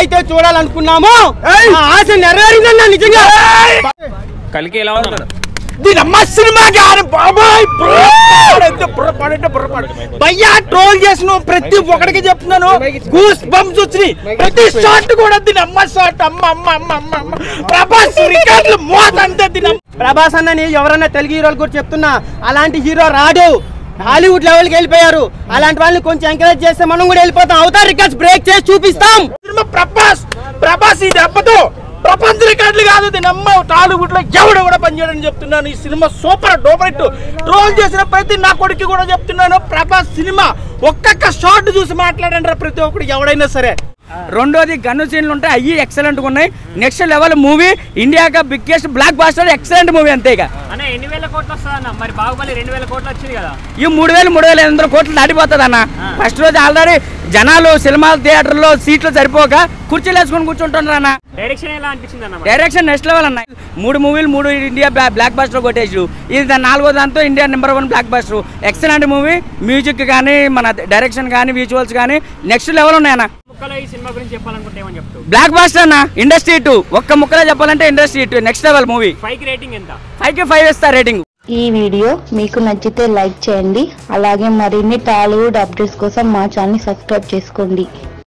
అయితే చూడాలనుకున్నామో ఆశ నెరవేరిందన్నా నిజంగా. కలికి ఎలా ఉంది దీనమ్మ సినిమా గాని బాబాయ్ భయ్యా ట్రోల్ చేసిన ప్రతి ఒక్కడికి చెప్తున్నాను గూస్ బంప్స్ వచ్చినాయి. ప్రతి షాట్ కూడా దీనమ్మ షాట్. అమ్మ అమ్మ అమ్మ అమ్మ అమ్మ ప్రభాస్ రికార్డులు మోతంతే దీనమ్మ. ప్రభాస్ అన్నని ఎవరన్నా తెలుగు హీరోలు కూడా చెప్తున్నా, అలాంటి హీరో రాడు. హాలీవుడ్ లెవెల్కి వెళ్ళిపోయారు. అలాంటి వాళ్ళని కొంచెం ఎంకరేజ్ చేస్తే మనం కూడా వెళ్ళిపోతాం. అవుతారు రికార్డ్స్ బ్రేక్ చేసి చూపిస్తాం. ప్రభాస్ ఈ దెబ్బతో ప్రపంచ రికార్డులు కాదు దీనమ్మ టాలీవుడ్ లో ఎవడు కూడా పనిచేయడని చెప్తున్నాను. ఈ cinema super duper hit. Troll చేసిన ప్రతి నా కొడుకు కూడా చెప్తున్నాను, ప్రభాస్ సినిమా ఒక్కొక్క షాట్ చూసి మాట్లాడండి ప్రతి ఒక్కడు ఎవడైనా సరే. రెండోది గన్ను సీన్లు ఉంటాయి, అయ్యి ఎక్సలెంట్ గా ఉన్నాయి. నెక్స్ట్ లెవెల్ మూవీ, ఇండియాగా biggest blockbuster, excellent movie అంతే. ఇక ఎన్ని వేల కోట్లు వస్తుందన్న? మరి బాహుబలి 2000 కోట్లు వచ్చింది కదా, ఈ 3,000 కోట్లు దాటిపోతుంది అన్న. ఫస్ట్ రోజు ఆల్రెడీ జనాలు సినిమా థియేటర్ లో సీట్లు సరిపోక కుర్చీలు వేసుకొని కూర్చుంటున్నారు అన్న. డైరెక్షన్ ఎలా అనిపించింది అన్న? డైరెక్షన్ నెక్స్ట్ లెవెల్ అన్న. 3 మూవీలు 3 ఇండియా బ్లాక్ బాస్టర్ కొట్టేసి ఇది 4వ దాంతో India #1 black buster. Excellent movie. Music కానీ మన డైరెక్షన్ కానీ విజువల్స్ కానీ నెక్స్ట్ లెవెల్ ఉన్నాయన్న. ఈ సినిమా గురించి చెప్పాలనుకుంటే ఏమని చెప్తావు? బ్లాక్ బాస్టర్ అన్న, ఇండస్ట్రీ 2. ఒక్క ముక్కలో చెప్పాలంటే ఇండస్ట్రీ 2 నెక్స్ట్ లెవెల్ మూవీ. 5కి రేటింగ్ ఎంత? 5కి 5 ఇస్తా రేటింగ్. ఈ వీడియో మీకు నచ్చితే లైక్ చేయండి. అలాగే మరిన్ని టాలీవుడ్ అప్డేట్స్ కోసం మా ఛానల్ సబ్స్క్రైబ్ చేసుకోండి.